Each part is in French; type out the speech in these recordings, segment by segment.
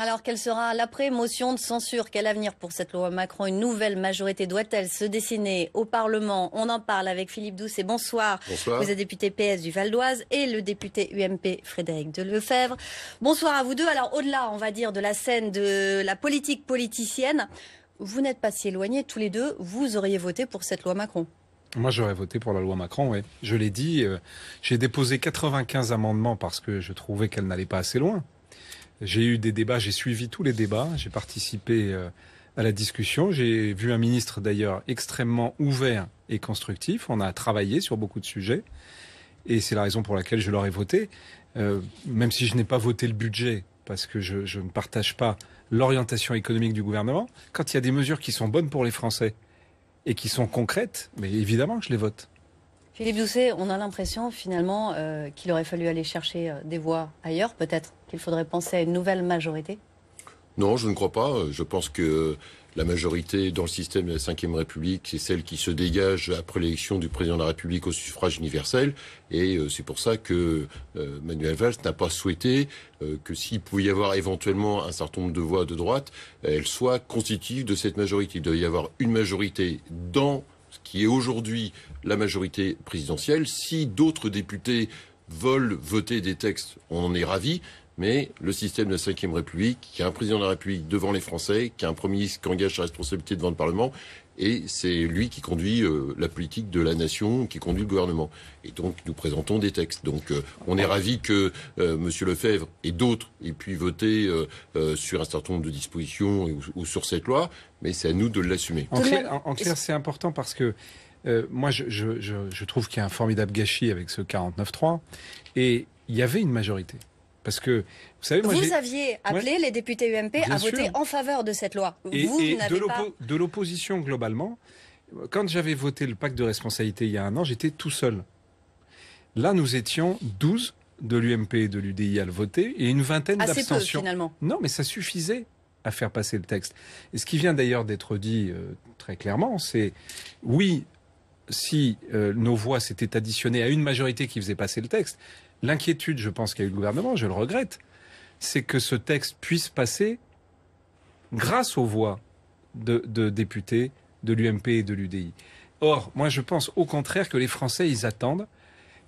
Alors, quelle sera l'après-motion de censure? Quel avenir pour cette loi Macron? Une nouvelle majorité doit-elle se dessiner au Parlement? On en parle avec Philippe Doucet. Bonsoir. Bonsoir. Vous êtes député PS du Val d'Oise et le député UMP Frédéric Delefebvre. Bonsoir à vous deux. Alors, au-delà, on va dire, de la scène de la politique politicienne, vous n'êtes pas si éloignés tous les deux. Vous auriez voté pour cette loi Macron? Moi, j'aurais voté pour la loi Macron, oui. Je l'ai dit, j'ai déposé 95 amendements parce que je trouvais qu'elle n'allait pas assez loin. J'ai eu des débats, j'ai suivi tous les débats, j'ai participé à la discussion. J'ai vu un ministre d'ailleurs extrêmement ouvert et constructif. On a travaillé sur beaucoup de sujets et c'est la raison pour laquelle je l'aurais voté. Même si je n'ai pas voté le budget parce que je ne partage pas l'orientation économique du gouvernement, quand il y a des mesures qui sont bonnes pour les Français et qui sont concrètes, mais évidemment que je les vote. Philippe Doucet, on a l'impression finalement qu'il aurait fallu aller chercher des voix ailleurs, peut-être qu'il faudrait penser à une nouvelle majorité? Non, je ne crois pas. Je pense que la majorité dans le système de la Ve République, c'est celle qui se dégage après l'élection du président de la République au suffrage universel. Et c'est pour ça que Manuel Valls n'a pas souhaité que s'il pouvait y avoir éventuellement un certain nombre de voix de droite, elles soient constitutives de cette majorité. Il doit y avoir une majorité dans ce qui est aujourd'hui la majorité présidentielle. Si d'autres députés veulent voter des textes, on en est ravis. Mais le système de la Ve République, qui a un président de la République devant les Français, qui a un Premier ministre qui engage sa responsabilité devant le Parlement, et c'est lui qui conduit la politique de la nation, qui conduit le gouvernement. Et donc nous présentons des textes. Donc on est ravis que Monsieur Lefebvre et d'autres aient pu voter sur un certain nombre de dispositions ou sur cette loi, mais c'est à nous de l'assumer. En clair, c'est important parce que moi je trouve qu'il y a un formidable gâchis avec ce 49.3 et il y avait une majorité. Parce que, vous savez, moi, vous aviez appelé les députés UMP à voter en faveur de cette loi. De l'opposition globalement, quand j'avais voté le pacte de responsabilité il y a un an, j'étais tout seul. Là, nous étions 12 de l'UMP et de l'UDI à le voter et une vingtaine d'abstentions. Assez peu, finalement. Non, mais ça suffisait à faire passer le texte. Et ce qui vient d'ailleurs d'être dit très clairement, c'est oui, si nos voix s'étaient additionnées à une majorité qui faisait passer le texte. L'inquiétude, je pense, qu'a eu le gouvernement, je le regrette, c'est que ce texte puisse passer grâce aux voix de députés de l'UMP et de l'UDI. Or, moi, je pense au contraire que les Français, ils attendent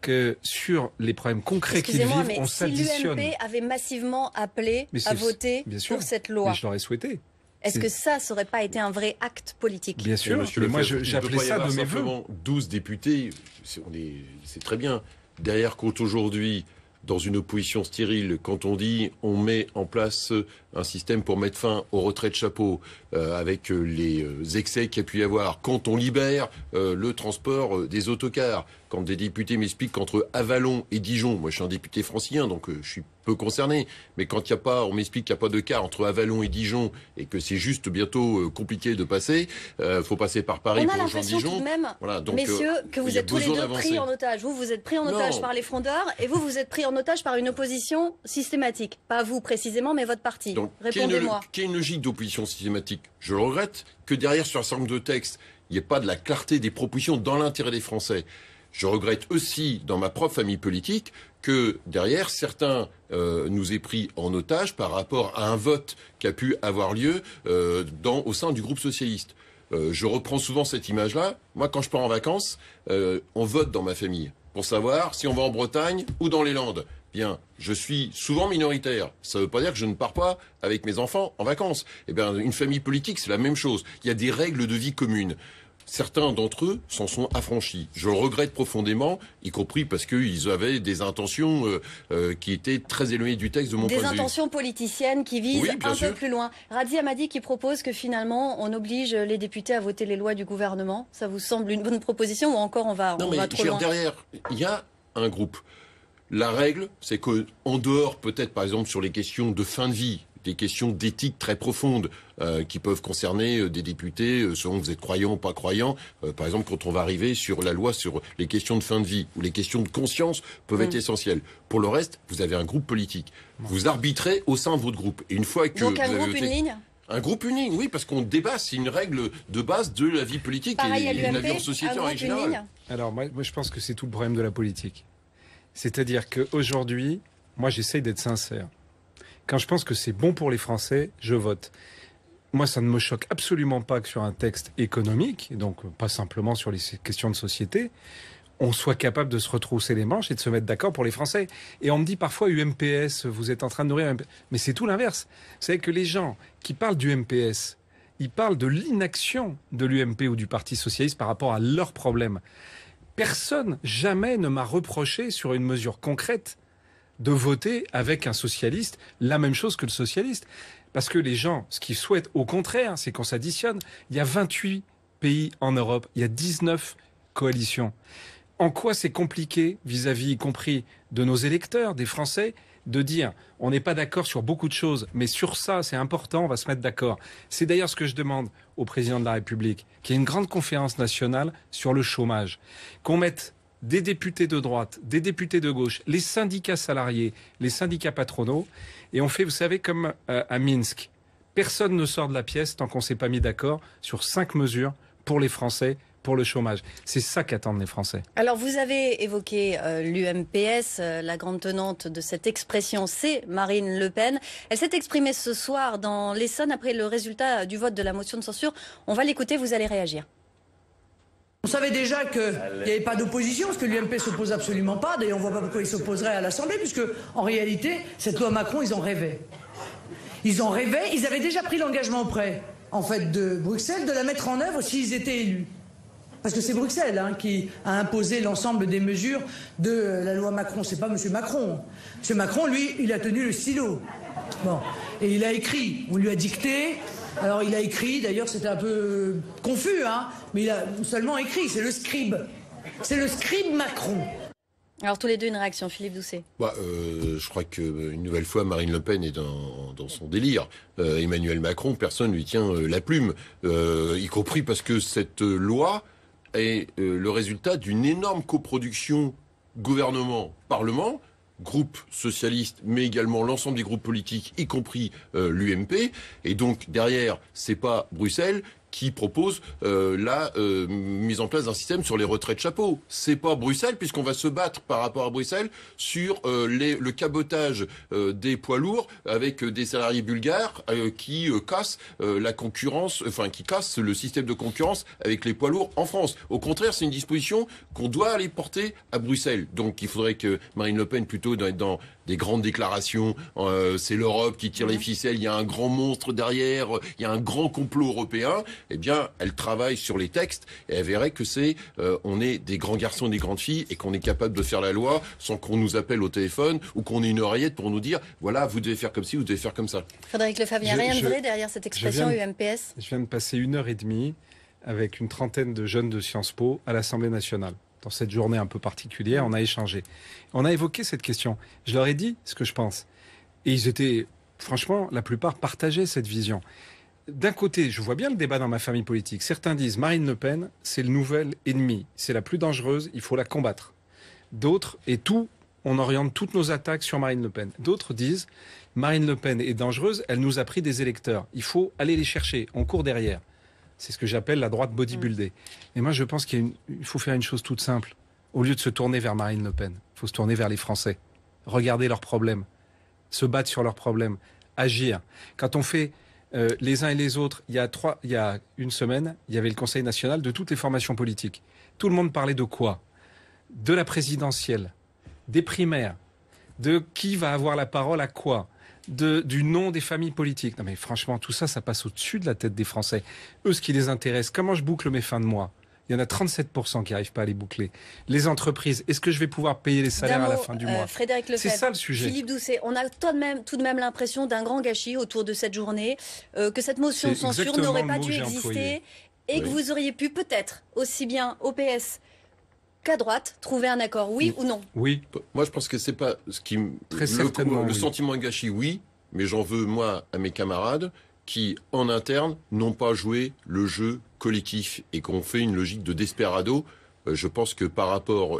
que sur les problèmes concrets qu'ils vivent, on s'additionne. Si l'UMP avait massivement appelé à voter pour cette loi, mais je l'aurais souhaité. Est-ce que ça n'aurait pas été un vrai acte politique? Bien sûr, Monsieur moi j'appelais ça de mes voeux. 12 députés, c'est très bien. Derrière, quand aujourd'hui, dans une opposition stérile, quand on dit on met en place un système pour mettre fin au retrait de chapeau, avec les excès qu'il y a pu y avoir, quand on libère le transport des autocars, quand des députés m'expliquent qu'entre Avallon et Dijon, moi je suis un député francilien, donc je suis peu concerné, mais quand il y a pas, on m'explique qu'il n'y a pas de car entre Avallon et Dijon et que c'est juste bientôt compliqué de passer, faut passer par Paris pour rejoindre Dijon. On a l'impression tout de même, voilà, donc, messieurs, que vous êtes tous les deux pris en otage. Vous êtes pris en otage par les frondeurs et vous êtes pris en otage par une opposition systématique. Pas vous précisément, mais votre parti. Répondez-moi. Qu'il y ait une logique d'opposition systématique, je le regrette, que derrière sur un certain nombre de textes, il n'y ait pas de la clarté des propositions dans l'intérêt des Français. Je regrette aussi, dans ma propre famille politique, que derrière, certains nous aient pris en otage par rapport à un vote qui a pu avoir lieu au sein du groupe socialiste. Je reprends souvent cette image-là. Moi, quand je pars en vacances, on vote dans ma famille pour savoir si on va en Bretagne ou dans les Landes. Bien, je suis souvent minoritaire. Ça ne veut pas dire que je ne pars pas avec mes enfants en vacances. Eh bien, une famille politique, c'est la même chose. Il y a des règles de vie communes. Certains d'entre eux s'en sont affranchis. Je le regrette profondément, y compris parce qu'ils avaient des intentions qui étaient très éloignées du texte de mon point de vue. Des intentions politiciennes qui visent un peu plus loin. Radi Amadi qui propose que finalement on oblige les députés à voter les lois du gouvernement. Ça vous semble une bonne proposition ou encore on va trop loin? Derrière, il y a un groupe. La règle, c'est qu'en dehors, peut-être par exemple sur les questions de fin de vie, des questions d'éthique très profondes qui peuvent concerner des députés, selon que vous êtes croyant ou pas croyant. Par exemple, quand on va arriver sur la loi sur les questions de fin de vie ou les questions de conscience peuvent être essentielles. Pour le reste, vous avez un groupe politique. Vous arbitrez au sein de votre groupe. Et une fois que donc un groupe, une ligne. Un groupe uni, oui, parce qu'on débat, c'est une règle de base de la vie politique et de la vie en société en règle générale. Alors moi je pense que c'est tout le problème de la politique. C'est-à-dire qu'aujourd'hui, moi j'essaye d'être sincère. Quand je pense que c'est bon pour les Français, je vote. Moi, ça ne me choque absolument pas que sur un texte économique, et donc pas simplement sur les questions de société, on soit capable de se retrousser les manches et de se mettre d'accord pour les Français. Et on me dit parfois UMPS, vous êtes en train de nourrir UMPS. Mais c'est tout l'inverse. Vous savez que les gens qui parlent du MPS, ils parlent de l'inaction de l'UMP ou du Parti Socialiste par rapport à leurs problèmes. Personne jamais ne m'a reproché sur une mesure concrète de voter avec un socialiste la même chose que le socialiste. Parce que les gens, ce qu'ils souhaitent, au contraire, c'est qu'on s'additionne. Il y a 28 pays en Europe, il y a 19 coalitions. En quoi c'est compliqué, vis-à-vis, y compris de nos électeurs, des Français, de dire on n'est pas d'accord sur beaucoup de choses, mais sur ça, c'est important, on va se mettre d'accord. C'est d'ailleurs ce que je demande au président de la République, qu'il y ait une grande conférence nationale sur le chômage, qu'on mette des députés de droite, des députés de gauche, les syndicats salariés, les syndicats patronaux, et on fait, vous savez, comme à Minsk. Personne ne sort de la pièce tant qu'on ne s'est pas mis d'accord sur 5 mesures pour les Français, pour le chômage. C'est ça qu'attendent les Français. Alors, vous avez évoqué l'UMPS, la grande tenante de cette expression, c'est Marine Le Pen. Elle s'est exprimée ce soir dans l'Essonne après le résultat du vote de la motion de censure. On va l'écouter, vous allez réagir. On savait déjà qu'il n'y avait pas d'opposition, parce que l'UMP ne s'oppose absolument pas. D'ailleurs, on ne voit pas pourquoi ils s'opposeraient à l'Assemblée, puisque, en réalité, cette loi Macron, ils en rêvaient. Ils en rêvaient, ils avaient déjà pris l'engagement auprès, en fait, de Bruxelles, de la mettre en œuvre s'ils étaient élus. Parce que c'est Bruxelles qui a imposé l'ensemble des mesures de la loi Macron. C'est pas M. Macron. M. Macron, lui, il a tenu le stylo. Bon. Et il a écrit. On lui a dicté. Alors il a écrit, d'ailleurs c'était un peu confus, mais il a seulement écrit, c'est le scribe. C'est le scribe Macron. Alors tous les deux une réaction, Philippe Doucet. Je crois qu'une nouvelle fois Marine Le Pen est dans son délire. Emmanuel Macron, personne lui tient la plume, y compris parce que cette loi est le résultat d'une énorme coproduction gouvernement-parlement, groupe socialiste, mais également l'ensemble des groupes politiques, y compris l'UMP. Et donc, derrière, c'est pas Bruxelles qui propose la mise en place d'un système sur les retraites chapeaux. C'est pas Bruxelles, puisqu'on va se battre par rapport à Bruxelles sur le cabotage des poids lourds avec des salariés bulgares qui cassent la concurrence, enfin qui cassent le système de concurrence avec les poids lourds en France. Au contraire, c'est une disposition qu'on doit aller porter à Bruxelles. Donc il faudrait que Marine Le Pen, plutôt dans des grandes déclarations, c'est l'Europe qui tire les ficelles, il y a un grand monstre derrière, il y a un grand complot européen, eh bien, elle travaille sur les textes et elle verrait que on est des grands garçons et des grandes filles et qu'on est capable de faire la loi sans qu'on nous appelle au téléphone ou qu'on ait une oreillette pour nous dire, voilà, vous devez faire comme ci, vous devez faire comme ça. Frédéric Lefebvre, il n'y a rien de vrai derrière cette expression UMPS? Je viens de passer 1h30 avec une trentaine de jeunes de Sciences Po à l'Assemblée nationale. Dans cette journée un peu particulière, on a échangé. On a évoqué cette question. Je leur ai dit ce que je pense. Et ils étaient, franchement, la plupart partageaient cette vision. D'un côté, je vois bien le débat dans ma famille politique. Certains disent Marine Le Pen, c'est le nouvel ennemi. C'est la plus dangereuse, il faut la combattre. D'autres, on oriente toutes nos attaques sur Marine Le Pen. D'autres disent Marine Le Pen est dangereuse, elle nous a pris des électeurs. Il faut aller les chercher, on court derrière. C'est ce que j'appelle la droite bodybuildée. Et moi, je pense qu'il faut faire une chose toute simple. Au lieu de se tourner vers Marine Le Pen, il faut se tourner vers les Français. Regarder leurs problèmes, se battre sur leurs problèmes, agir. Quand on fait les uns et les autres, il y a une semaine, il y avait le Conseil national de toutes les formations politiques. Tout le monde parlait de quoi? De la présidentielle, des primaires, de qui va avoir la parole à quoi, du nom des familles politiques. Non mais franchement, tout ça, ça passe au-dessus de la tête des Français. Eux, ce qui les intéresse, comment je boucle mes fins de mois? Il y en a 37% qui n'arrivent pas à les boucler. Les entreprises, est-ce que je vais pouvoir payer les salaires à la fin du mois? Frédéric Lefebvre, c'est ça le sujet. Philippe Doucet, on a tout de même l'impression d'un grand gâchis autour de cette journée, que cette motion de censure n'aurait pas dû exister et que vous auriez pu peut-être, aussi bien au PS qu'à droite, trouver un accord, oui ou non? Oui. Moi, je pense que c'est pas ce qui Très certainement, le sentiment de gâchis, oui, mais j'en veux, moi, à mes camarades qui, en interne, n'ont pas joué le jeu collectif et qu'on fait une logique de desperado. Je pense que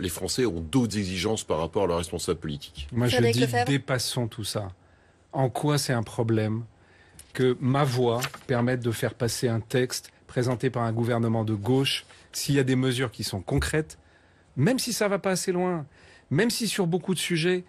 les Français ont d'autres exigences par rapport à leurs responsables politiques. Moi, je dis, dépassons tout ça. En quoi c'est un problème que ma voix permette de faire passer un texte présenté par un gouvernement de gauche, s'il y a des mesures qui sont concrètes, même si ça va pas assez loin, même si sur beaucoup de sujets,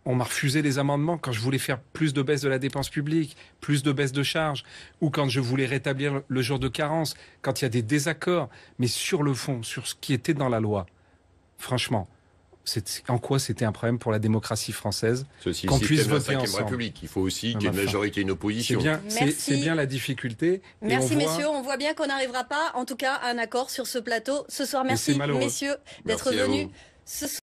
On m'a refusé les amendements quand je voulais faire plus de baisse de la dépense publique, plus de baisse de charges, ou quand je voulais rétablir le jour de carence, quand il y a des désaccords. Mais sur le fond, sur ce qui était dans la loi, franchement, en quoi c'était un problème pour la démocratie française qu'on puisse voter ensemble. République. Il faut aussi qu'il y ait une majorité et une opposition. C'est bien la difficulté. Merci messieurs, on voit bien qu'on n'arrivera pas, en tout cas, à un accord sur ce plateau ce soir. Merci messieurs d'être venus.